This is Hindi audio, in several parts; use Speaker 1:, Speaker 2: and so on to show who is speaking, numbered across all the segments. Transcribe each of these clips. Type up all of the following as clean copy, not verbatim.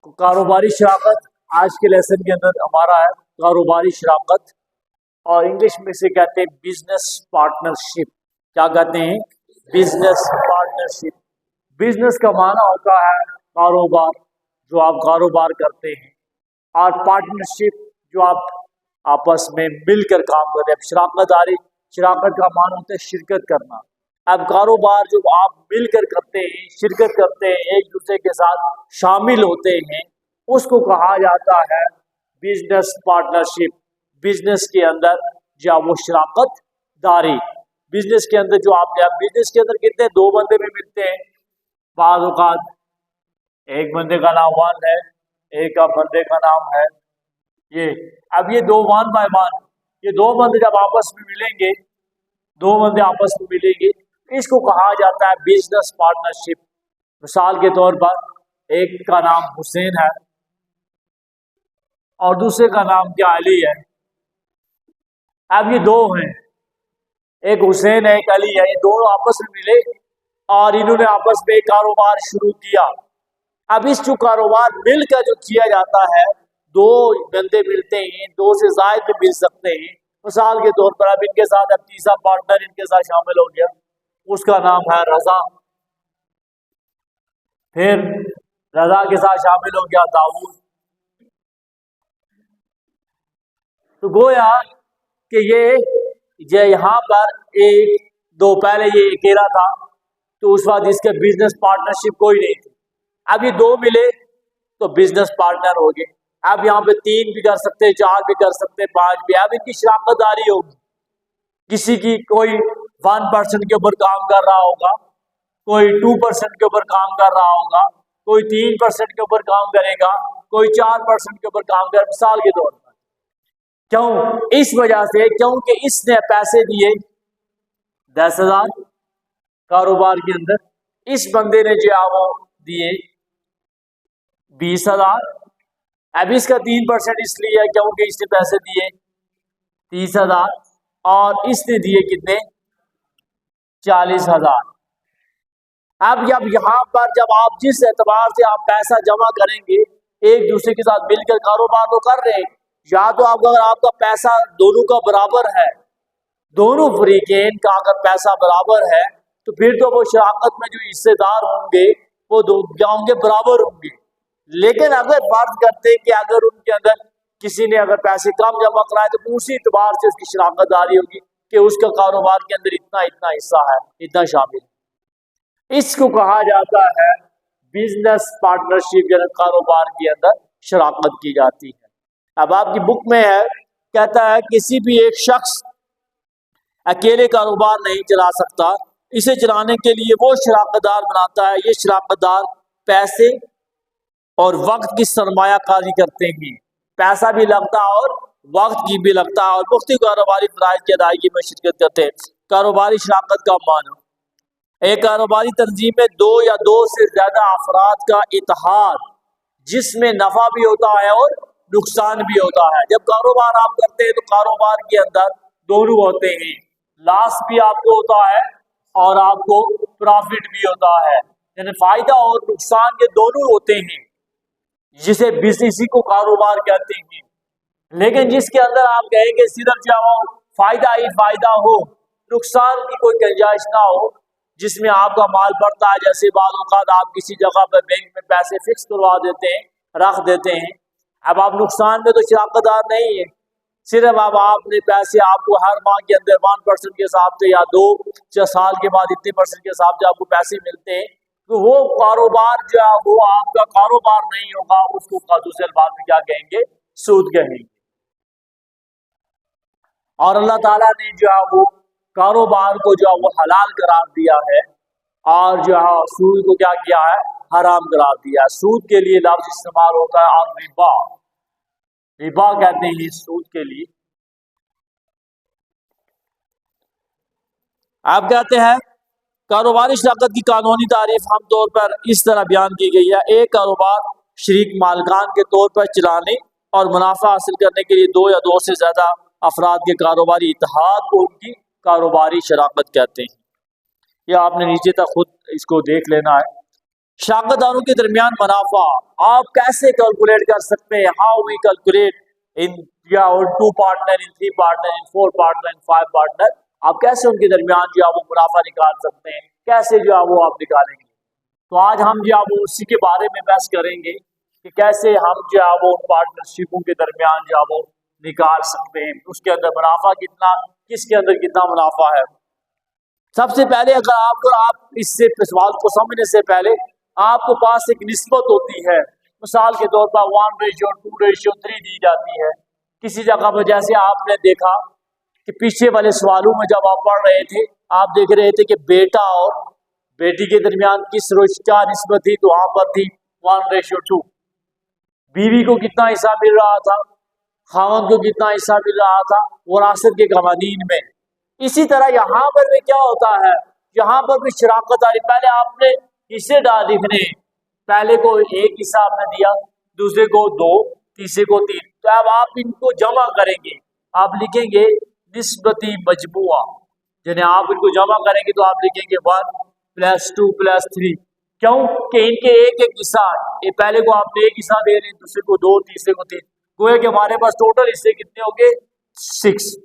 Speaker 1: कारोबारी शराकत आज के लेसन के अंदर हमारा है कारोबारी शराकत, और इंग्लिश में से कहते हैं बिजनेस पार्टनरशिप। क्या कहते हैं? Business partnership. बिजनेस का माना होता है कारोबार, जो आप कारोबार करते हैं, और पार्टनरशिप जो आप आपस में मिलकर काम करते हैं। शराकतदारी, शराकत का माना होता है शिरकत करना। अब कारोबार जो आप मिलकर करते हैं, शिरकत करते हैं, एक दूसरे के साथ शामिल होते हैं, उसको कहा जाता है बिजनेस पार्टनरशिप। बिजनेस के अंदर जो वो शराकतदारी, बिजनेस के अंदर जो आप बिजनेस के अंदर कितने दो बंदे भी मिलते हैं, बाद औकात एक बंदे का नाम वन है, एक बंदे का नाम है ये। अब ये दो वन बाय वन, ये दो बंदे जब आपस में मिलेंगे, दो बंदे आपस में मिलेंगे, इसको कहा जाता है बिजनेस पार्टनरशिप। मिसाल के तौर पर एक का नाम हुसैन है और दूसरे का नाम क्या अली है। अब ये दो हैं, एक हुसैन है, एक अली है, ये दोनों आपस में मिले और इन्होंने आपस में एक कारोबार शुरू किया। अब इस जो कारोबार मिलकर जो किया जाता है, दो बंदे मिलते हैं, दो से ज्यादा भी मिल सकते हैं। मिसाल के तौर पर अब इनके साथ अब तीसरा पार्टनर इनके साथ शामिल हो गया, उसका नाम है रजा। फिर रजा के साथ शामिल हो गया दाऊद। तो गोया कि ये यहाँ पर एक दो, पहले ये अकेला था, तो उस बाद इसके बिजनेस पार्टनरशिप कोई नहीं थी। अब ये दो मिले तो बिजनेस पार्टनर हो गए। अब यहाँ पे तीन भी कर सकते हैं, चार भी कर सकते हैं, पांच भी। अब इनकी शराकतदारी होगी, किसी की कोई 1% के ऊपर काम कर रहा होगा, कोई 2% के ऊपर काम कर रहा होगा, कोई 3% के ऊपर काम करेगा, कोई 4% के ऊपर काम करेगा, मिसाल के तौर पर। क्यों? इस वजह से क्योंकि इसने पैसे दिए 10,000 कारोबार के अंदर, इस बंदे ने जो वो दिए 20,000। अब इसका 3% इसलिए है क्योंकि इसने पैसे दिए 30,000 और इसने दिए कितने? 40,000। अब जब यहाँ पर जब आप जिस एतबार से आप पैसा जमा करेंगे, एक दूसरे के साथ मिलकर कारोबार तो कर रहे हैं, या तो आप अगर आपका पैसा दोनों का बराबर है, दोनों फरीकेन का अगर पैसा बराबर है, तो फिर तो वो शराकत में जो हिस्सेदार होंगे वो दो क्या होंगे? बराबर होंगे। लेकिन अगर बात करते हैं कि अगर उनके अंदर किसी ने अगर पैसे कम जमा कराए, तो उसी एतबार से उसकी शराकतदारी होगी कि उसका कारोबार के अंदर इतना इतना हिस्सा है, इतना शामिल। इसको कहा जाता है बिजनेस पार्टनरशिप, यानी कारोबार के अंदर शराकत की जाती है। अब आपकी बुक में है, कहता है किसी भी एक शख्स अकेले कारोबार नहीं चला सकता, इसे चलाने के लिए वो शराकतदार बनाता है। ये शराकतदार पैसे और वक्त की सरमायाकारी करते हैं, पैसा भी लगता है और वक्त की भी लगता है, और मुख्तलिफ कारोबारी फराइज की अदायगी में शिरकत करते हैं। कारोबारी शराकत का माना, एक कारोबारी तंजीम में दो या दो से ज्यादा अफराद का इत्तेहाद, जिसमें नफा भी होता है और नुकसान भी होता है। जब कारोबार आप करते हैं तो कारोबार के अंदर दोनों होते हैं, लॉस भी आपको होता है और आपको प्रॉफिट भी होता है, यानी फायदा और नुकसान के दोनों होते हैं, जिसे बिजनेस को कारोबार कहते हैं। लेकिन जिसके अंदर आप कहेंगे सिर्फ जो फायदा ही फायदा हो, नुकसान की कोई गुंजाइश ना हो, जिसमें आपका माल बढ़ता है, जैसे बाद औक़ात आप किसी जगह पर बैंक में पैसे फिक्स करवा देते हैं, रख देते हैं। अब आप नुकसान में तो शराकतदार नहीं है, सिर्फ अब आपने पैसे आपको हर माह के अंदर 1% के हिसाब से या 2 साल के बाद इतने % के हिसाब से आपको पैसे मिलते हैं, तो वो कारोबार जो है वो आपका कारोबार नहीं होगा, उसको दूसरे अल्फाज में क्या कहेंगे? सूद कहेंगे। और अल्लाह ताला ने जो है वो कारोबार को जो है वो हलाल करार दिया है, और जो है सूद को क्या किया है? हराम करार दिया है। सूद के लिए लफ्ज इस्तेमाल होता है और रिबा, रिबा कहते हैं सूद के लिए। आप कहते हैं कारोबारी शराकत की कानूनी तारीफ आम तौर पर इस तरह बयान की गई है, एक कारोबार शरीक मालकान के तौर पर चलाने और मुनाफा हासिल करने के लिए दो या दो से ज्यादा अफराद के कारोबारी इत्तेहाद को उनकी कारोबारी शराकत कहते हैं। यह आपने नीचे तक खुद इसको देख लेना है। शराकतदारों के दरमियान मुनाफा आप कैसे कैलकुलेट कर सकते हैं? हाउ वी कैलकुलेट इन या two partner, in three partner, in four partner, in five partner, आप कैसे उनके दरमियान जो है वो मुनाफा निकाल सकते हैं, कैसे जो है वो आप निकालेंगे? तो आज हम जो है वो उसी के बारे में बहस करेंगे कि कैसे हम जो है वो पार्टनरशिपों के दरमियान जो है वो निकाल सकते हैं, उसके अंदर मुनाफा कितना, किसके अंदर कितना मुनाफा है। सबसे पहले अगर आप इससे सवाल को समझने से पहले आपको पास एक निस्बत होती है, मिसाल के तौर पर 1:2:3 दी जाती है किसी जगह पर। जैसे आपने देखा कि पीछे वाले सवालों में जब आप पढ़ रहे थे, आप देख रहे थे कि बेटा और बेटी के दरमियान किस क्या निस्बत थी, तो वहां पर थी 1:2। बीवी को कितना हिस्सा मिल रहा था, खावंद को कितना हिस्सा मिल रहा था वरासत के कवानीन में। इसी तरह यहाँ पर भी क्या होता है, यहाँ पर भी शराकत आ रही। पहले आपने हिस्से डाल लिखने, पहले को एक हिस्सा आपने दिया, दूसरे को 2, तीसरे को 3। तो अब आप इनको जमा करेंगे, आप लिखेंगे निस्बती मजमुआ, यानी आप इनको जमा करेंगे तो आप लिखेंगे 1 + 2 + 3। क्यों कि इनके एक एक हिस्सा, ये पहले को आपने एक हिस्सा दे रहे हैं, दूसरे को 2, तीसरे को 3, गोया कि हमारे पास टोटल हिस्से कितने हो गए 6।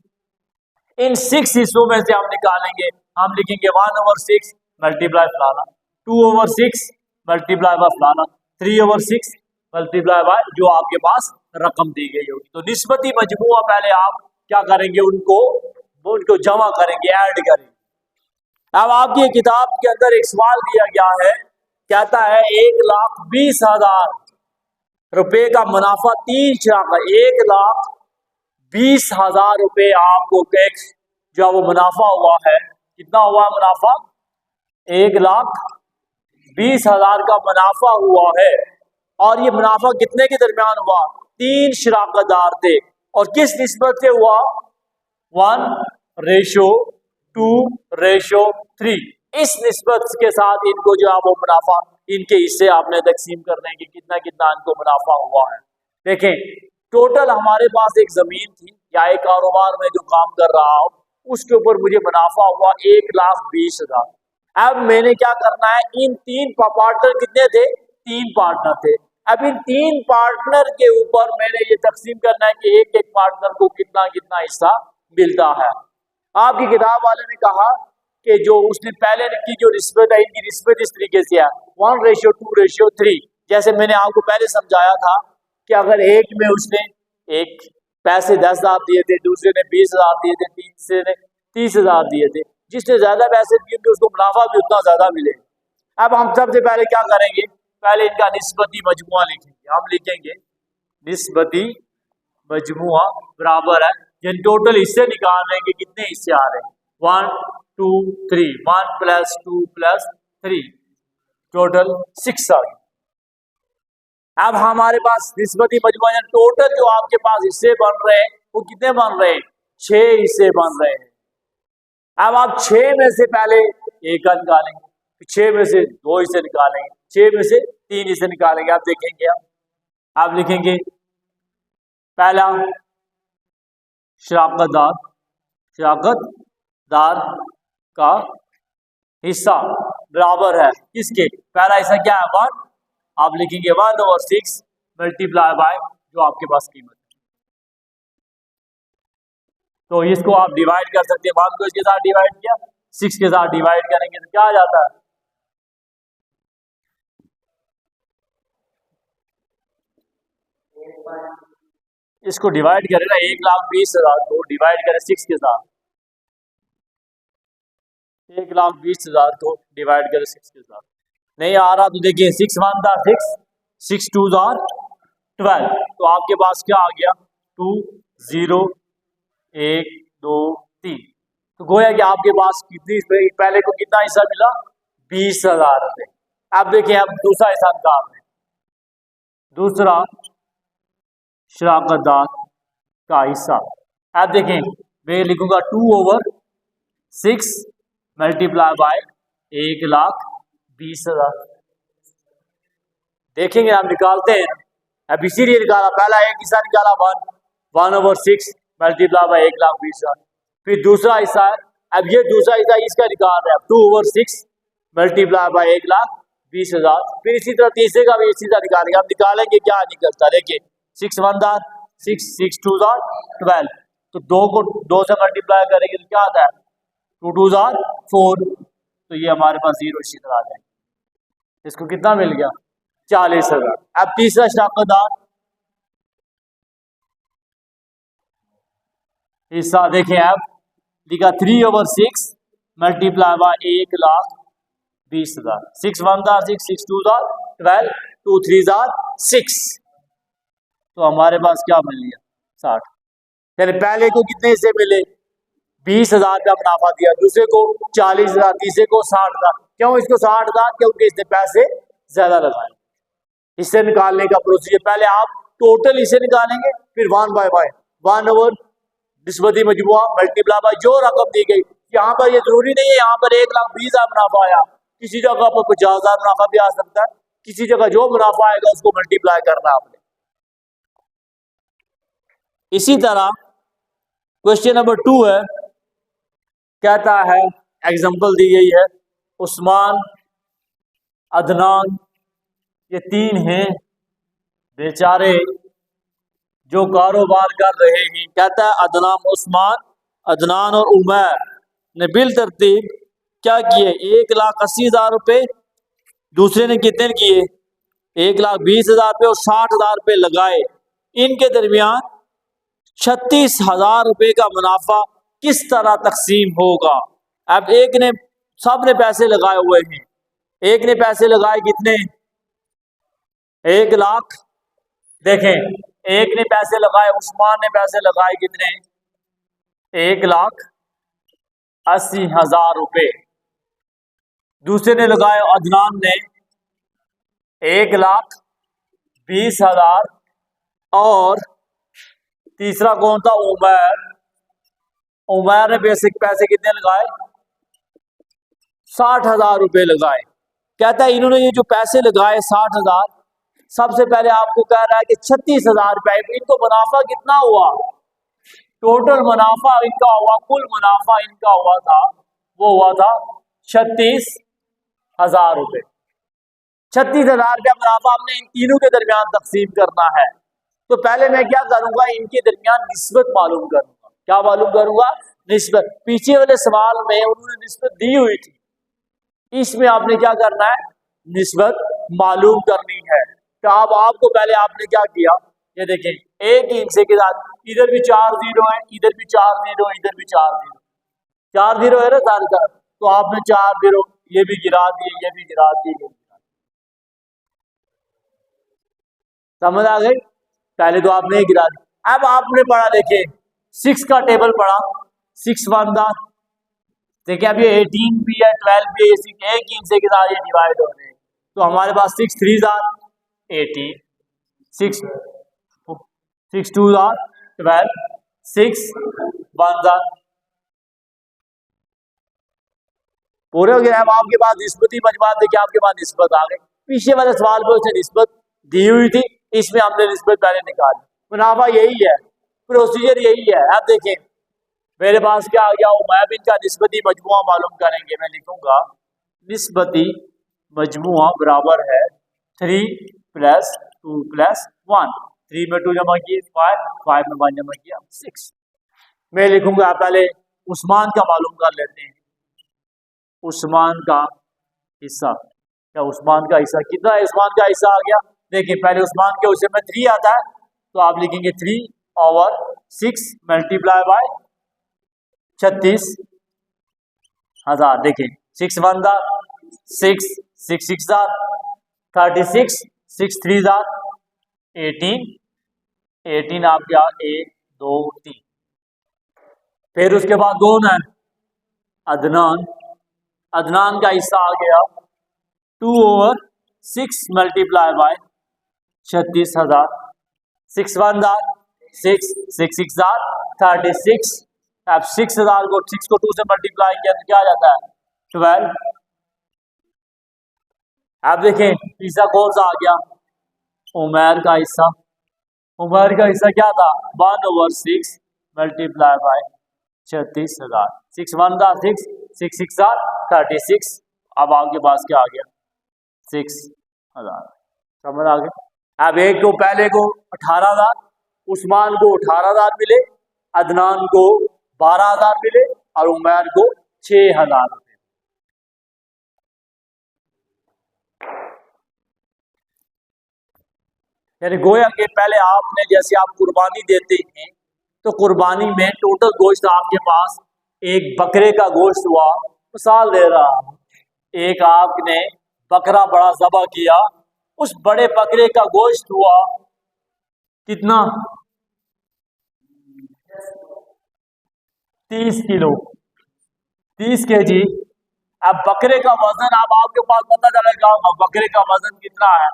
Speaker 1: इन 6 हिस्सों में से हम निकालेंगे, हम लिखेंगे 1/6 मल्टीप्लाई फलाना, 2/6 मल्टीप्लाई बाय फलाना, 3/6 मल्टीप्लाई बाय जो आपके पास रकम दी गई होगी। तो निस्बती मजमुआ पहले आप क्या करेंगे, उनको जमा करेंगे, ऐड करेंगे। अब आपकी किताब के अंदर एक सवाल दिया गया है, कहता है 1,20,000 रुपए का मुनाफा 3 शराकत, 1,20,000 रुपए आपको टैक्स जो वो मुनाफा हुआ है। कितना हुआ मुनाफा? 1,20,000 का मुनाफा हुआ है। और ये मुनाफा कितने के दरमियान हुआ? 3 शराकतदार थे। और किस निस्बत से हुआ? 1:2:3। इस निस्बत के साथ इनको जो है वो मुनाफा, इनके हिस्से आपने तकसीम करने की कितना कितना इनको मुनाफा हुआ है। देखें, टोटल हमारे पास एक जमीन थी या एक कारोबार में जो काम कर रहा हूं, उसके ऊपर मुझे मुनाफा हुआ 1,20,000। अब मैंने क्या करना है, इन 3 पार्टनर कितने थे? 3 पार्टनर थे। अब इन 3 पार्टनर के ऊपर मैंने ये तकसीम करना है कि एक एक पार्टनर को कितना कितना हिस्सा मिलता है। आपकी किताब वाले ने कहा कि जो उसने पहले की जो निस्बत है, इनकी निस्बत इस तरीके से है 1:2:3। जैसे मैंने आपको पहले समझाया था कि अगर एक में उसने एक पैसे 10,000 दिए थे, दूसरे ने 20,000 दिए थे, तीसरे ने 30,000 दिए थे, जिसने ज्यादा पैसे दिए थे उसको मुनाफा भी उतना ज्यादा मिलेगा। अब हम सबसे पहले क्या करेंगे, पहले इनका निस्बती मजमुआ लिखेंगे। हम लिखेंगे निस्बती मजमुआ बराबर है, जिन टोटल हिस्से निकाल रहे हैं कि कितने हिस्से आ रहे हैं, 1 2 3, 1 + 2 + 3, टोटल 6 आ गए। अब हमारे पास निस्बती मजमुआ टोटल जो आपके पास हिस्से बन रहे हैं वो कितने बन रहे हैं? 6 हिस्से बन रहे हैं। अब आप 6 में से पहले एक का निकालेंगे, 6 में से 2 हिस्से निकालेंगे, 6 में से 3 हिस्से निकालेंगे। आप देखेंगे, आप लिखेंगे पहला शराकतदार का हिस्सा बराबर है किसके? पहला हिस्सा क्या है? 1। आप लिखेंगे 1/6 मल्टीप्लाई बाय जो आपके पास कीमत है। तो इसको आप डिवाइड कर सकते हैं। 1 को इसके साथ डिवाइड किया, 6 के साथ डिवाइड करेंगे तो क्या आ जाता है? इसको डिवाइड करें ना, 1,20,000 को डिवाइड करें 6 के साथ, 1,20,000 को डिवाइड करें 6 के साथ। नहीं आ रहा तो देखिए 6 1 था 6, 6 2 12। तो आपके पास क्या आ गया? 2 0 1 2 3। तो गोया कि आपके पास कितनी, पहले को कितना हिस्सा मिला? 20,000 रुपए। अब देखिए, अब दूसरा हिस्सा निकाल रहे हैं। दूसरा शराकतदार का हिस्सा, अब देखें मैं लिखूंगा 2/6 मल्टीप्लाई बाय 1,20,000। देखेंगे हम निकालते हैं। अब इसीलिए निकाला, पहला एक हिस्सा निकाला 1/6 मल्टीप्लाई बाय 1,20,000। फिर दूसरा हिस्सा है, अब ये दूसरा हिस्सा इसका निकाल रहे हैं 2/6 मल्टीप्लाई बाय 1,20,000। 20,000। फिर इसी तरह तीसरे का भी इसी तरह निकालेंगे। अब निकालेंगे क्या निकलता, देखिए 6 1 6 6 2 12, तो 2 को 2 से मल्टीप्लाई करेंगे तो क्या आता है 2 2 4, तो ये हमारे पास 0 इसी तरह आ जाएगा। इसको कितना मिल गया 40,000। अब तीसरा शराकतदार हिस्सा देखें, अब लिखा 3/6 मल्टीप्लाई बाय 1,20,000। 6 1 6 6 2 12, 2 3 6, तो हमारे पास क्या मिल गया 60। यानी पहले को कितने हिस्से मिले 20,000 का मुनाफा दिया, दूसरे को 40,000, तीसरे को 60,000। क्यों इसको 60,000, क्योंकि इसने पैसे ज्यादा लगाए। हिस्से निकालने का प्रोसीजर, पहले आप टोटल हिस्से निकालेंगे, फिर 1/1 निस्बती मजमुआ मल्टीप्लाई बाय जो रकम दी गई। यहाँ पर ये जरूरी नहीं है यहाँ पर 1,20,000 मुनाफा आया, किसी जगह पर 50,000 मुनाफा भी आ सकता है, किसी जगह जो मुनाफा आएगा उसको मल्टीप्लाई करना आपने। इसी तरह क्वेश्चन नंबर 2 है, कहता है एग्जांपल दी गई है, उस्मान अदनान ये 3 हैं बेचारे जो कारोबार कर रहे हैं। कहता है अदनान और उमर ने बिल तरतीब क्या किए 1,80,000 रुपये, दूसरे ने कितने किए 1,20,000 रुपये और 60,000 रुपये लगाए। इनके दरमियान 36,000 रुपये का मुनाफा किस तरह तकसीम होगा। अब एक ने सब ने पैसे लगाए हुए हैं, एक ने पैसे लगाए कितने 1 लाख, देखें एक ने पैसे लगाए उस्मान ने पैसे लगाए कितने 1,80,000 रुपये, दूसरे ने लगाए अदनान ने 1,20,000 और तीसरा कौन था उमर ने पैसे कितने लगाए 60,000 रुपये लगाए। कहता है इन्होंने ये जो पैसे लगाए 60,000, सबसे पहले आपको कह रहा है कि 36,000 रुपये, इनको मुनाफा कितना हुआ, टोटल मुनाफा इनका हुआ, कुल मुनाफा इनका हुआ था वो हुआ था 36,000 रुपये। 36,000 रुपया मुनाफा हमने इन तीनों के दरमियान तकसीम करना है। तो पहले मैं क्या करूंगा, इनके दरमियान निस्बत मालूम करूंगा। क्या मालूम करूंगा निस्बत। पीछे वाले सवाल में उन्होंने निस्बत दी हुई थी, इसमें आपने क्या करना है निस्बत मालूम करनी है। तो अब आपको पहले आपने क्या किया, ये देखें एक ही हिस्से के साथ इधर भी 4 0 है, इधर भी 4 0, इधर भी 4 0, 4 0 है ना सारी तरफ, तो आपने 4 0 ये भी गिरा दिए, ये भी गिरा दिए। समझ आ गई, पहले तो आपने गिरा दिया। अब आपने पढ़ा देखिए 6 का टेबल पढ़ा, 6 1 देखिए अब ये 18 भी है 12 भी है, एक ही हिस्से के साथ ये डिवाइड हो रहे हैं। तो हमारे पास 6 3 18, 6 2 12, 6 1 पूरे हो गया। अब आपके पास निस्बती मजमुआत देखिए, आपके पास निस्बत आ गई। पीछे वाले सवाल में उसे निस्बत दी हुई थी, इसमें हमने निस्बत पहले निकाली। मुनाफा यही है, प्रोसीजर यही है। अब देखें मेरे पास क्या आ गया, उमैब इनका निस्बती मजमुआ मालूम करेंगे। मैं लिखूंगा निस्बती मजमुआ बराबर है 3 + 2 + 1, 3 में 2 जमा किए 5, 5 में 1 जमा किया 6। मैं लिखूंगा पहले उस्मान का मालूम कर लेते हैं, उस्मान का हिस्सा। क्या उस्मान का हिस्सा कितना है, उस्मान का हिस्सा आ गया। देखिए पहले उस्मान के हिस्से में 3 आता है, तो आप लिखेंगे 3/6 मल्टीप्लाई बाय 36,000। देखिए 6 1 6, 6 6 36, 6 3 18, 18 आपका 1 2 3। फिर उसके बाद कौन है अदनान, अदनान का हिस्सा आ गया 2/6 मल्टीप्लाई बाय 36,000। 6 1 6, 6 6 36। अब 6,000 को 6 को 2 से मल्टीप्लाई किया तो क्या आ जाता है 12। अब देखें हिस्सा कौन सा आ गया उमर का हिस्सा। उमर का हिस्सा क्या था 1/6 मल्टीप्लाई बाय 36,000। 6 1 6, 6 6 36। अब आपके पास क्या आ गया 6,000। समझ आ गए। अब एक को पहले को 18,000, उस्मान को 18,000 मिले, अदनान को 12,000 मिले और उमैर को 6,000 रुपये। यानी गोया कि पहले आपने, जैसे आप कुर्बानी देते हैं तो कुर्बानी में टोटल गोश्त आपके पास एक बकरे का गोश्त हुआ, मिसाल दे रहा हूं, एक आपने बकरा बड़ा ज़बह किया, उस बड़े बकरे का गोश्त हुआ कितना, 30 किलो, 30 kg। अब बकरे का वजन, अब आपके पास पता चलेगा बकरे का वजन कितना है,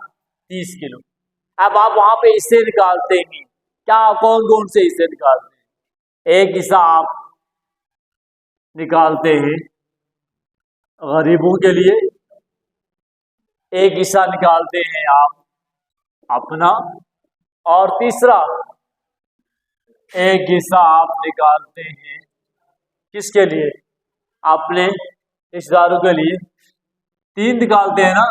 Speaker 1: 30 किलो। अब आप वहां पे हिस्से निकालते हैं, क्या कौन कौन से हिस्से निकालते हैं? एक हिस्सा आप निकालते हैं गरीबों के लिए, एक हिस्सा निकालते हैं आप अपना, और तीसरा एक हिस्सा आप निकालते हैं किसके लिए, अपने रिश्तेदारों के लिए। 3 निकालते हैं ना,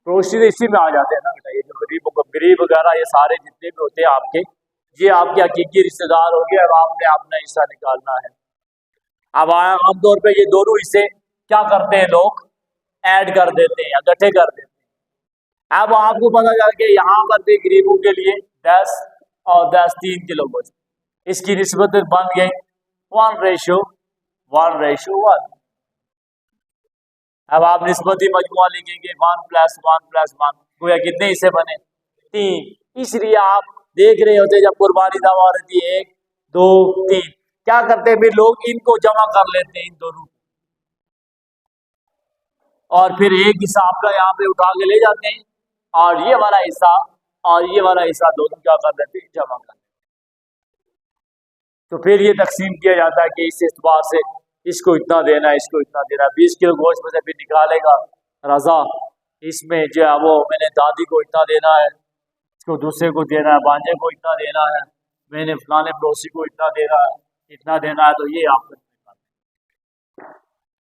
Speaker 1: रोशनी इसी में आ जाते हैं ना बेटा। ये जो गरीब वगैरह ये सारे जितने भी होते हैं आपके, ये आपके हकीकी रिश्तेदार हो गए। अब आपने अपना हिस्सा निकालना है। अब आमतौर पे ये दोनों हिस्से क्या करते हैं लोग, ऐड कर देते हैं, इकट्ठे कर देते हैं। अब आपको पता चल के यहाँ पर भी गरीबों के लिए 10 और 10 3 किलो गोश्त, इसकी निस्बत बन गई 1:1:1। अब आप निस्बती मजमुआ लिखेंगे 1 + 1 + 1, गोया कितने हिस्से बने, 3। इसलिए आप देख रहे होते जब कुर्बानी दवा रहती है 1 2 3, क्या करते हैं फिर लोग इनको जमा कर लेते हैं इन दोनों, और फिर एक हिस्सा आपका यहाँ पे उठा के ले जाते हैं, और ये वाला हिस्सा और ये वाला हिस्सा दोनों क्या कर देते हैं, जमा कर देते हैं। तो फिर ये तकसीम किया जाता है कि इस एतबार से इसको इतना देना है, इसको इतना देना है। 20 किलो गोश्त में से फिर निकालेगा रजा, इसमें जो है वो मैंने दादी को इतना देना है, इसको दूसरे को देना है, भांजे को इतना देना है, मैंने फलाने पड़ोसी को इतना देना है, इतना देना है। तो ये आपको,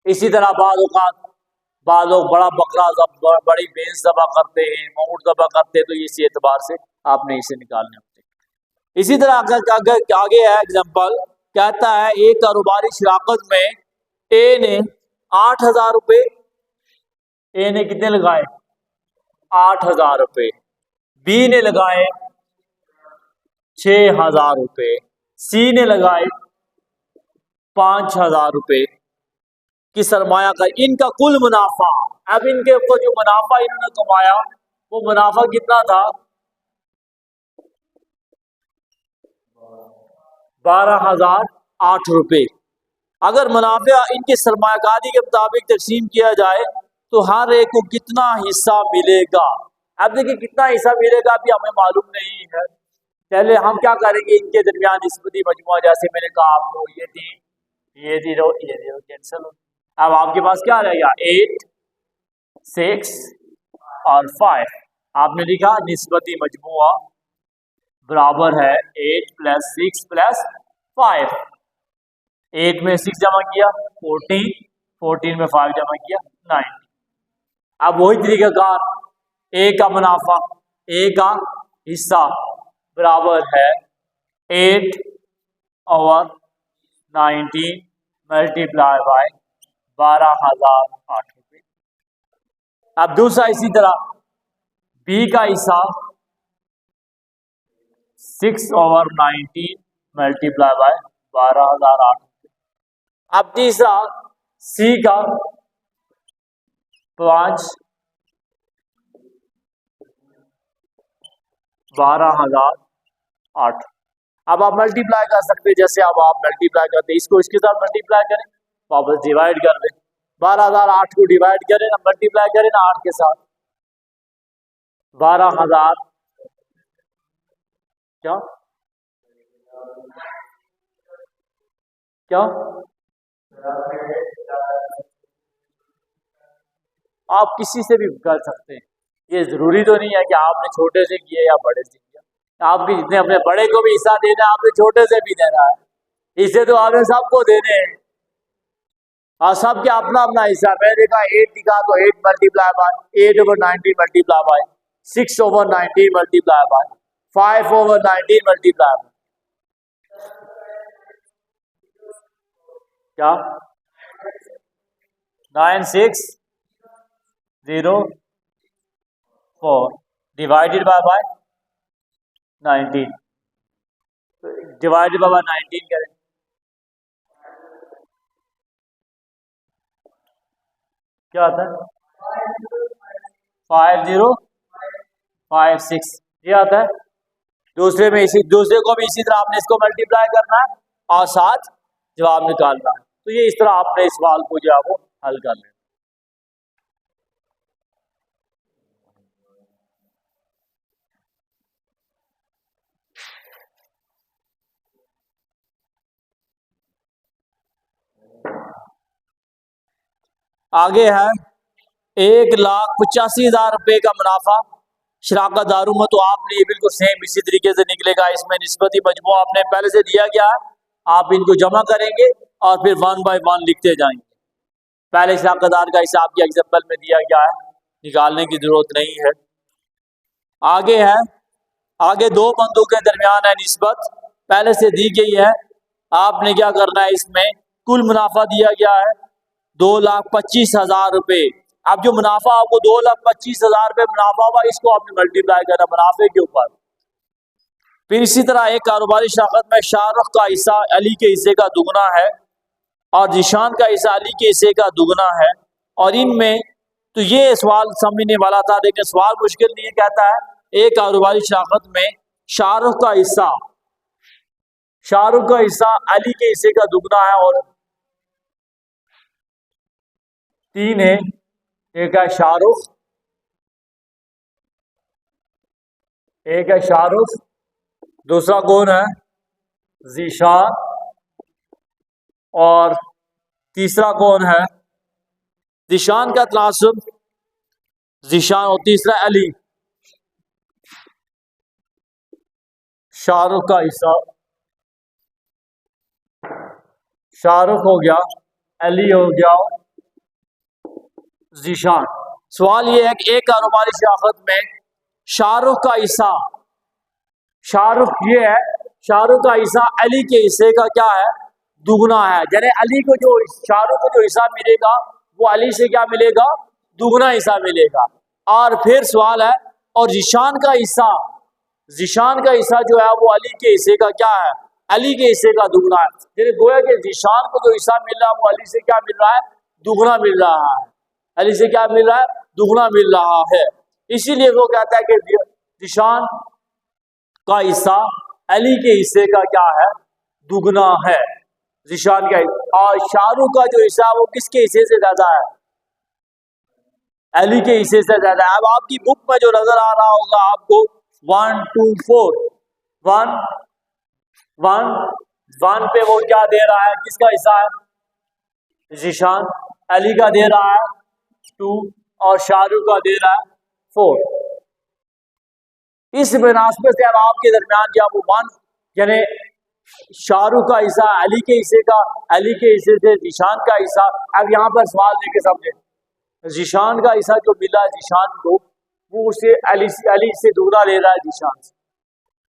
Speaker 1: इसी तरह बाद लोग बड़ा बकरा बड़ी भैंस ज़बह करते हैं, ऊँट ज़बह करते हैं, तो इसी एतबार से आपने इसे निकालने होते हैं। इसी तरह अगर आगे है एग्जाम्पल, कहता है एक कारोबारी शराकत में ए ने 8,000 रुपये, ए ने कितने लगाए, 8,000 रुपये, बी ने लगाए 6,000 रुपये, सी ने लगाए 5,000 रुपये की सरमाया का इनका कुल मुनाफा। अब इनके ऊपर जो मुनाफा इन्होंने कमाया वो मुनाफा कितना था, 12,008 रुपये। अगर मुनाफा इनके सरमायाकारी के मुताबिक तकसीम किया जाए तो हर एक को कितना हिस्सा मिलेगा। अब देखिए कितना हिस्सा मिलेगा अभी हमें मालूम नहीं है। पहले हम क्या करेंगे, इनके दरमियान निस्बती मजमुआ, जैसे मैंने कहा आपको, ये 3 ये 0 ये 0 कैंसिल हो। अब आपके पास क्या रहेगा, 8 6 और 5। आपने लिखा निस्बती मजमुआ बराबर है 8 + 6 + 5। 8 में 6 जमा किया 14, 14 में 5 जमा किया 9। अब वही तरीकाकार, ए का मुनाफा, ए का हिस्सा बराबर है 8/19 मल्टीप्लाई बाय 12,008 रुपये। अब दूसरा इसी तरह बी का हिस्सा 6/19 मल्टीप्लाई बाय 12,008 रुपये। अब तीसरा सी का 5 12,008। अब आप मल्टीप्लाई कर सकते हैं, जैसे अब आप मल्टीप्लाई करते हैं, इसको इसके साथ मल्टीप्लाई करें, वापस डिवाइड कर दें, 12,008 को डिवाइड करें ना, मल्टीप्लाई करें ना 8 के साथ, 12,000 क्या क्या आप किसी से भी कर सकते हैं, ये जरूरी तो नहीं है कि आपने छोटे से किए या बड़े से किया। आपके जितने अपने बड़े को भी हिस्सा देना है, आपने छोटे से भी देना है, इसे तो आपने सबको देने हैं। हाँ, सबके अपना अपना हिस्सा। मैंने देखा 8 दिखा तो 8 multiply by 8/19 multiply by 6/19 multiply by 5/19 multiply by क्या 9604 डिवाइडेड बाय 19 डिवाइडेड बाय 19 करें। क्या आता है 5056 ये आता है। दूसरे को भी इसी तरह आपने इसको मल्टीप्लाई करना है और साथ जवाब निकालना है। तो ये इस तरह आपने इस सवाल को जो है वो हल कर लेना। आगे है 1,85,000 रुपए का मुनाफा शराकत दारू में। तो आपने ये बिल्कुल सेम इसी तरीके से निकलेगा। इसमें निस्बती मजमू आपने पहले से दिया गया है, आप इनको जमा करेंगे और फिर 1 बाय 1 लिखते जाएंगे। पहले शराकतदार का हिसाब की एग्जाम्पल में दिया गया है, निकालने की जरूरत नहीं है। आगे है, आगे दो बंदों के दरमियान है निस्बत, पहले से दी गई है। आपने क्या करना है, इसमें कुल मुनाफा दिया गया है 2,25,000 रुपए। अब जो मुनाफा आपको 2,25,000 रुपए मुनाफा हुआ, इसको आपने मल्टीप्लाई करना मुनाफे के ऊपर। फिर इसी तरह एक कारोबारी शराकत में शाहरुख का हिस्सा अली के हिस्से का दुगना है और जिशान का हिस्सा अली के हिस्से का दुगना है। और इनमें तो ये सवाल समझने वाला था, लेकिन सवाल मुश्किल नहीं कहता है एक कारोबारी शराकत में शाहरुख का हिस्सा अली के हिस्से का दुगना है और 3 है। एक है शाहरुख, दूसरा कौन है जीशान और तीसरा कौन है जीशान का तनासुब जीशान और तीसरा अली। शाहरुख का हिस्सा शाहरुख हो गया, अली हो गया, जीशान। सवाल ये है कि एक कारोबारी शराकत में शाहरुख का हिस्सा अली के हिस्से का क्या है दुगना है। यानी शाहरुख को जो हिस्सा मिलेगा वो अली से क्या मिलेगा दुगना हिस्सा मिलेगा। और फिर सवाल है और जीशान का हिस्सा जो है वो अली के हिस्से का क्या है अली के हिस्से का दुगना है। यानी गोया कि जीशान को जो हिस्सा मिल रहा है वो अली से क्या मिल रहा है दुगना मिल रहा है। अली से क्या मिल रहा है दुगना मिल रहा है। इसीलिए वो कहता है कि जीशान का हिस्सा अली के हिस्से का क्या है दुगना है। जीशान का और शाहरुख का जो हिस्सा वो किसके हिस्से से ज्यादा है अली के हिस्से से ज्यादा है। अब आपकी बुक में जो नजर आ रहा होगा आपको 1 2 4 1 पे वो क्या दे रहा है किसका हिस्सा है जीशान, अली का दे रहा है 2 और शाहरुख का दे रहा है 4। इस मुनासिबत से अब आपके दरमियान क्या वो 1 यानी शाहरुख का हिस्सा अली के हिस्से से जीशान का हिस्सा। अब यहाँ पर सवाल लेके समझे, जीशान का हिस्सा जो मिला जीशान को वो उसे अली से दुगना ले रहा है जीशान से।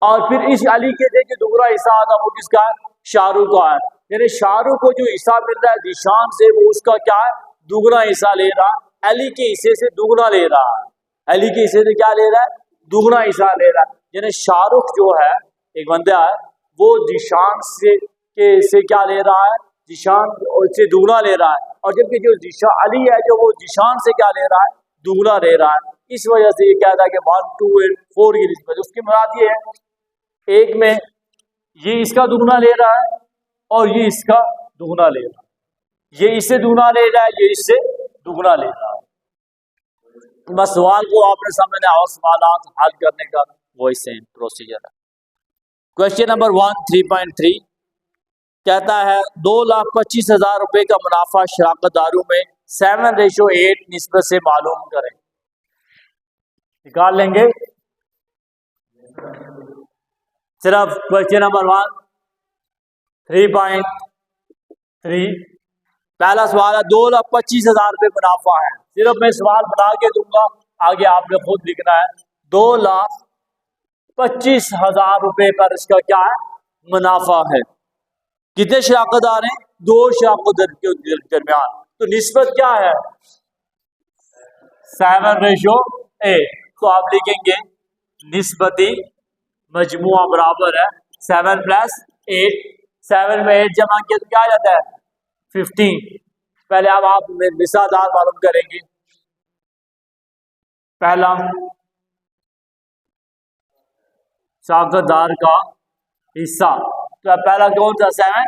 Speaker 1: और फिर इस अली के जो दुगना हिस्सा आता वो किसका है शाहरुख का है। यानी शाहरुख को जो हिस्सा मिल रहा है जीशान से वो उसका क्या है दुगना हिस्सा ले रहा है, अली के हिस्से से दुगना ले रहा है। अली के हिस्से से क्या ले रहा है दुगना हिस्सा ले रहा है। यानी शाहरुख जो है एक बंदा है वो जीशान से क्या ले रहा है जीशान से दुगना ले रहा है। और जबकि जो अली है जो वो जीशान से क्या ले रहा है दुगना ले रहा है। इस वजह से ये कहता है कि 1 2 और 4 की निस्बत उसकी मुराद ये है एक में ये इसका दुगना ले रहा है और ये इसका दुगना ले रहा है, ये इससे दुगना ले रहा है, ये इससे दुगना ले रहा है। बस सवाल को आपने समझना और सवाल हल करने का वही सेम प्रोसीजर है। क्वेश्चन नंबर 1 3.3 कहता है 2,25,000 रुपए का मुनाफा शराकत दारू में 7:8 निस्बत से मालूम करें। निकाल लेंगे सिर्फ क्वेश्चन नंबर 1 3.3 पहला सवाल है 2,25,000 रुपये मुनाफा है। सिर्फ मैं सवाल बना के दूंगा, आगे आपने खुद लिखना है। 2,25,000 रुपये पर इसका क्या है, मुनाफा है। कितने शराकतदार हैं, 2 शराकतदार के दरमियान, तो निस्बत क्या है, 7:8। तो आप लिखेंगे निस्बती मजमुआ बराबर है 7 + 8। 7 में 8 जमा किया तो क्या आ जाता है, 15। पहले अब आप हिस्सादार मालूम करेंगे। पहला शराकतदार का हिस्सा, तो पहला कौन सा, 7,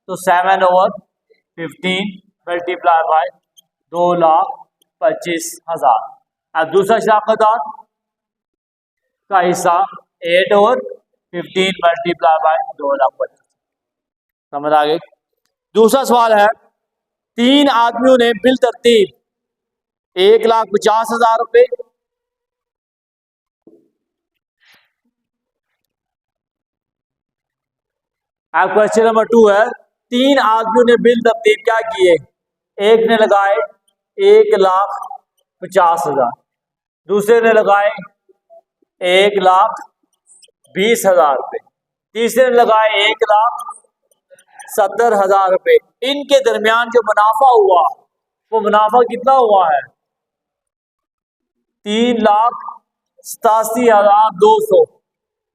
Speaker 1: तो 7/15 मल्टीप्लाई बाय 2,25,000। अब दूसरा शराकतदार का हिस्सा 8/15 मल्टीप्लाई बाय 2,25,000। समझ आ गई। दूसरा सवाल है 3 आदमियों ने बिल तरतीब 1,50,000 रुपये, अब क्वेश्चन नंबर 2 है 3 आदमियों ने बिल तरतीब क्या किए, एक ने लगाए 1,50,000, दूसरे ने लगाए 1,20,000 रुपये, तीसरे ने लगाए 1,70,000 रुपये। इनके दरमियान जो मुनाफा हुआ वो मुनाफा कितना हुआ है, 3,87,200।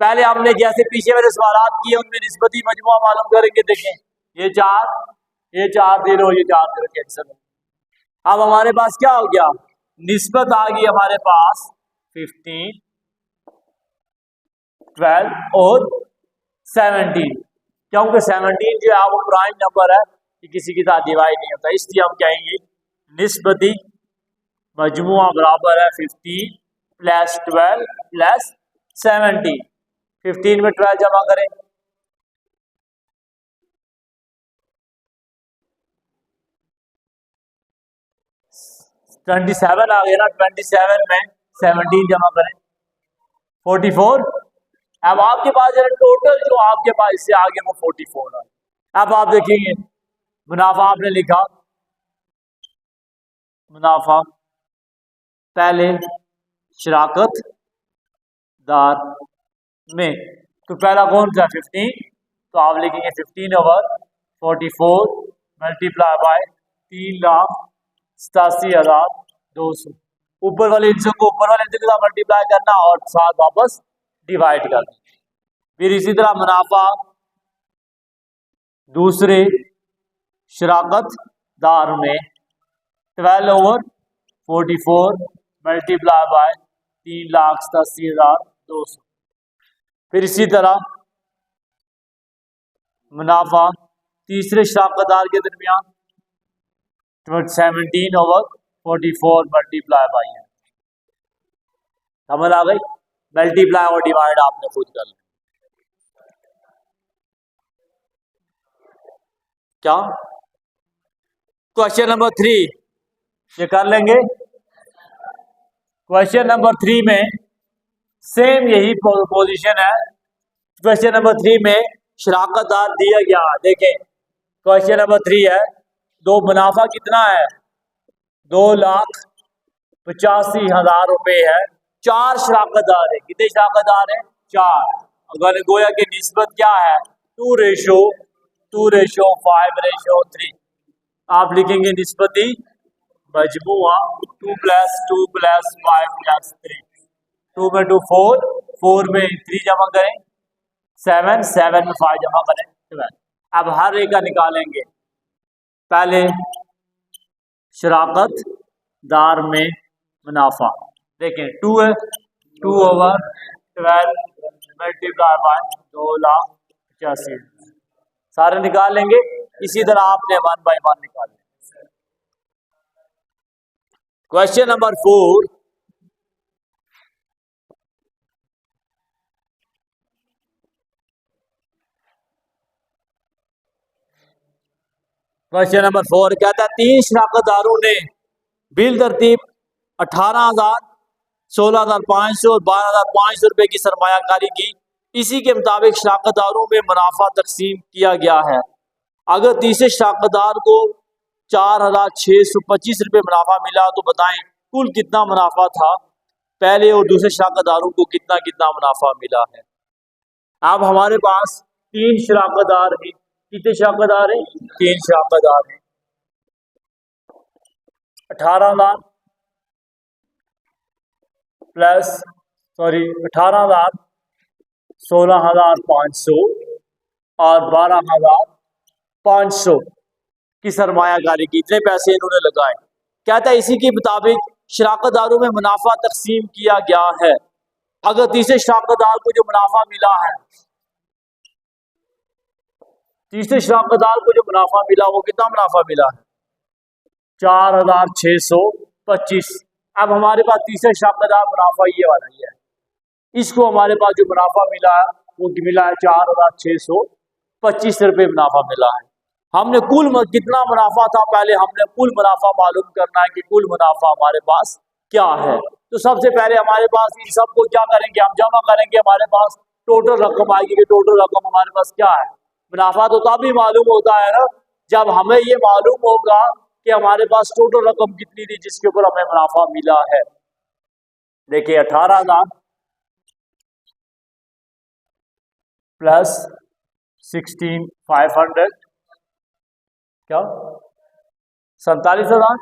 Speaker 1: पहले हमने जैसे पीछे मेरे सवाल किए उनमें निस्बती मजमुआ मालूम करेंगे। देखें ये 4 0, ये 4 0 कैंसिल। अब हमारे पास क्या हो गया, निस्बत आ गई हमारे पास 15, 12 और 17, क्योंकि 17 जो है वो प्राइम नंबर है, कि किसी के साथ डिवाइड नहीं होता, इसलिए हम कहेंगे निस्बती मजमुआ बराबर है 15 + 12 + 17। 15 में 12 जमा करें, 27 आ गया ना, 27 में 17 जमा करें, 44। अब आपके पास टोटल जो आपके पास इससे आगे वो 44 है। अब आप देखेंगे मुनाफा आपने लिखा, मुनाफा पहले शराकत दार में, तो पहला कौन सा 15, तो आप लिखेंगे 15/44 मल्टीप्लाई बाय 3,87,200। ऊपर वाले हिस्से को ऊपर वाले हिस्से के साथ मल्टीप्लाई करना और साथ वापस डिवाइड करना। फिर इसी तरह मुनाफा दूसरे शराकत दार में 12/44 मल्टीप्लाई बाय 3,87,200। फिर इसी तरह मुनाफा तीसरे शराकतदार के दरमियान 17/44 मल्टीप्लाई बाय, समझ आ गई। मल्टीप्लाई और डिवाइड आपने खुद कर लिया। क्या क्वेश्चन नंबर 3 ये कर लेंगे। क्वेश्चन नंबर 3 में सेम यही पोजीशन है। क्वेश्चन नंबर 3 में शराकतदार दिया गया, देखें क्वेश्चन नंबर 3 है, दो मुनाफा कितना है, 2,85,000 रुपये है। 4 शराकतदार है, कितने शराकतदार हैं, 4। अगर गोया की निस्बत क्या है, 2:5:3। आप लिखेंगे निस्बती मजमुआ 2 + 2 + 5 + 3। 2 में 2 4, 4 में 3 जमा करें 7, 7 में 5 जमा करें 12। अब हर एक का निकालेंगे। पहले शराकत दार में मुनाफा, देखें 2 है, 2/12 मल्टीप्लाई बाय 2,85,000 सारे निकाल लेंगे। इसी तरह आपने 1 बाय 1 निकाल लेंगे। क्वेश्चन नंबर 4, क्वेश्चन नंबर 4 कहता है 3 शराकतदारों ने बिल तरतीब 18,000, 16,500 और 12,500 रुपए की सरमायाकारी की। इसी के मुताबिक शराकतदारों में मुनाफा तकसीम किया गया है। अगर तीसरे शराकतदार को 4,625 रुपये मुनाफा मिला। तो बताएं कुल कितना मुनाफा था, पहले और दूसरे शराकतदारों को कितना कितना मुनाफा मिला है। अब हमारे पास 3 शराकतदार हैं। कितने शराकतदार हैं? 3 शराकतदार हैं। 18,000 प्लस 18,000, 16,500 और 12,500 की सरमायाकारी की। इतने पैसे इन्होंने लगाए। कहता है इसी के मुताबिक शराकतदारों में मुनाफा तकसीम किया गया है। अगर तीसरे शराकतदार को जो मुनाफा मिला है, तीसरे शराकतदार को जो मुनाफा मिला वो कितना मुनाफा मिला है? 4,625। अब हमारे पास तीसरे शराकतदार मुनाफा ये वाला ही है। इसको हमारे पास जो मुनाफा मिला है वो मिला है 4,625 रुपये मुनाफा मिला है। हमने कुल कितना मुनाफा था, पहले हमने कुल मुनाफा मालूम करना है कि कुल मुनाफा हमारे पास क्या है। तो सबसे पहले हमारे पास इन सबको क्या करेंगे, हम जमा करेंगे। हमारे पास टोटल रकम आएगी कि टोटल रकम हमारे पास क्या है। मुनाफा तो तभी मालूम होता है ना जब हमें ये मालूम होगा कि हमारे पास टोटल रकम कितनी थी जिसके ऊपर हमें मुनाफा मिला है। देखिए 18,000 प्लस 16,500 क्या 47,000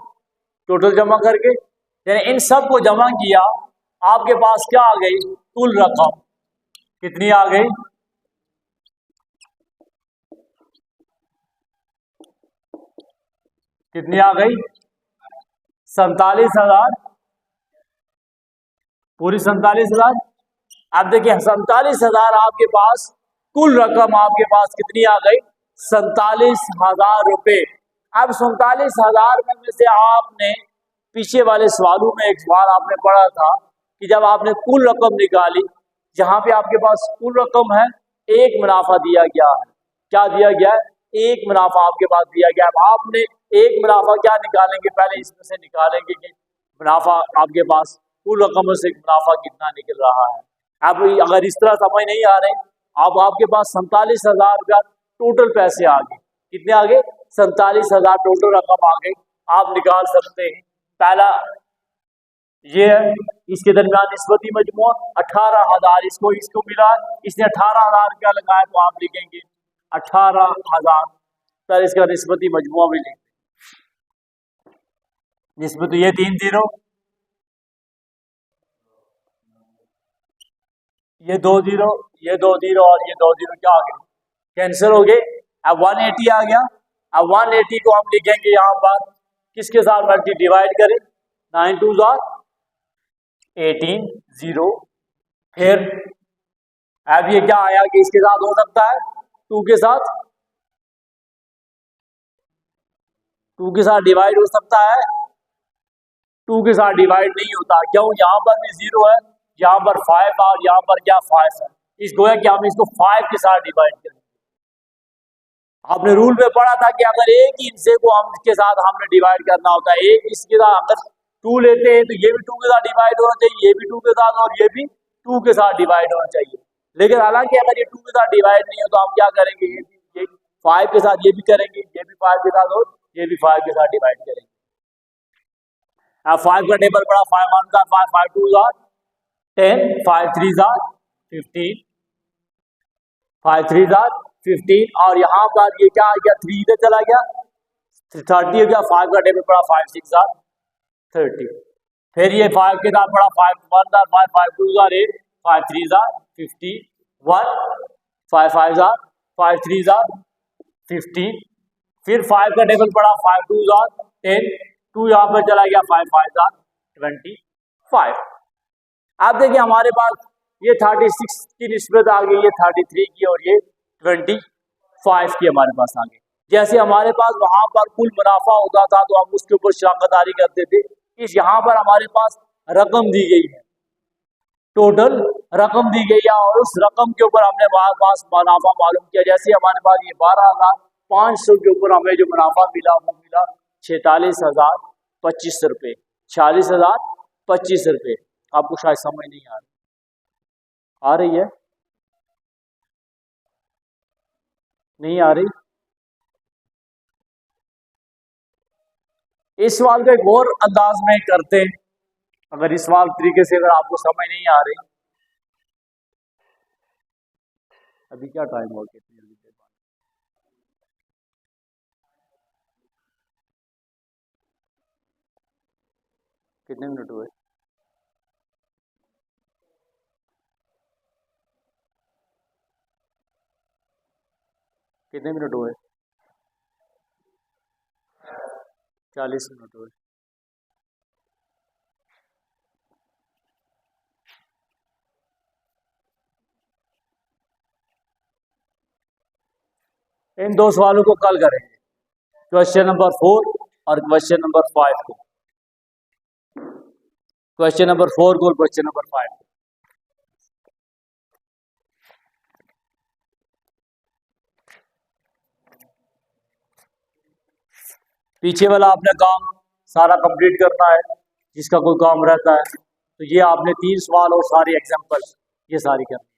Speaker 1: टोटल जमा करके, यानी इन सब को जमा किया, आपके पास क्या आ गई? कुल रकम कितनी आ गई? कितनी आ गई? 47,000, पूरी 47,000। अब देखिए 47,000 आपके पास कुल रकम आपके पास कितनी आ गई? 47,000 रुपये। अब 47,000 में से आपने पीछे वाले सवालों में एक सवाल आपने पढ़ा था कि जब आपने कुल रकम निकाली, जहां पे आपके पास कुल रकम है, एक मुनाफा दिया गया है। क्या दिया गया है? एक मुनाफा आपके पास दिया गया है। आपने एक मुनाफा क्या निकालेंगे, पहले इसमें से निकालेंगे कि मुनाफा आपके पास कुल रकम से मुनाफा कितना निकल रहा है। अब अगर इस तरह समझ नहीं आ रहे, अब आपके पास 47,000 रुपया टोटल पैसे आ गए। कितने आ गए? 47,000 टोटल रकम आ गई। आप निकाल सकते हैं। पहला ये है, इसके दरमियान निस्बती मजमूआ 18,000 इसको मिला, इसने 18,000 रुपया लगाया, तो आप लिखेंगे 18,000 सर इसका निस्बती मजमूआ भी लिखेंगे। निस्बत ये 3 0, ये 2 0, ये 2 0 और ये 2 0 क्या आ गए? कैंसिल हो गए। अब 180 आ गया। अब 180 को हम लिखेंगे यहाँ पर किसके साथ मल्टी डिवाइड करें? 9 2 18 0। फिर अब ये क्या आया कि इसके साथ हो सकता है 2 के साथ, 2 के साथ डिवाइड हो सकता है, 2 के साथ डिवाइड नहीं होता। क्यों? यहाँ पर भी 0 है, यहाँ पर 5 और यहाँ पर क्या 5 है। इसको है कि हम इसको 5 के साथ डिवाइड करें। आपने रूल में पढ़ा था कि अगर एक ही हिस्से को हम इसके साथ हमने डिवाइड करना होता है, एक इसके साथ अगर 2 लेते हैं तो ये भी 2 के साथ डिवाइड होना चाहिए, ये भी 2 के साथ और ये भी 2 के साथ डिवाइड होना चाहिए। लेकिन हालांकि अगर ये 2 के साथ डिवाइड नहीं हो तो हम क्या करेंगे, ये 5 के साथ ये भी करेंगे, ये भी 5 के साथ और ये भी 5 के साथ डिवाइड करेंगे। अब 5 का टेबल पड़ा, 5 1 का 5, 5 2 10, 5 3 15, 5 3 15 और यहाँ पर ये क्या आ गया? 3 इधर चला गया, 30 हो गया। 5 का टेबल पड़ा, 5 6 30। फिर ये 5 के साथ पड़ा, 5 1 5, 5 2 8, 5 3 51, 5 5 5 3 15। फिर 5 का टेबल पड़ा, 5 2 10, 2 यहाँ पर चला गया, 5 5 25। आप देखिए हमारे पास ये 36 की निस्बत आ गई, ये 33 की और ये 25 की हमारे पास आ गई। जैसे हमारे पास वहां पर कुल मुनाफा होता था तो हम उसके ऊपर शराकतदारी करते थे। इस यहाँ पर हमारे पास रकम दी गई है, टोटल रकम दी गई है और उस रकम के ऊपर हमने हमारे पास मुनाफा मालूम किया। जैसे हमारे पास ये 12,500 के ऊपर हमें जो मुनाफा मिला वो मिला 46,025 रुपये। 46,025 रुपये। आपको शायद समझ नहीं आ रही है? नहीं आ रही? इस सवाल को एक और अंदाज में करते हैं, अगर इस सवाल तरीके से अगर आपको समझ नहीं आ रही। अभी क्या टाइम हो गया, कितने मिनट हुए? कितने मिनट हुए? 40 मिनट हुए। इन दो सवालों को कल करेंगे, क्वेश्चन नंबर 4 और क्वेश्चन नंबर 5 को। क्वेश्चन नंबर 4 को और क्वेश्चन नंबर 5 को। पीछे वाला आपने काम सारा कंप्लीट करना है, जिसका कोई काम रहता है तो ये आपने 3 सवाल और सारी एग्जांपल्स ये सारी करनी।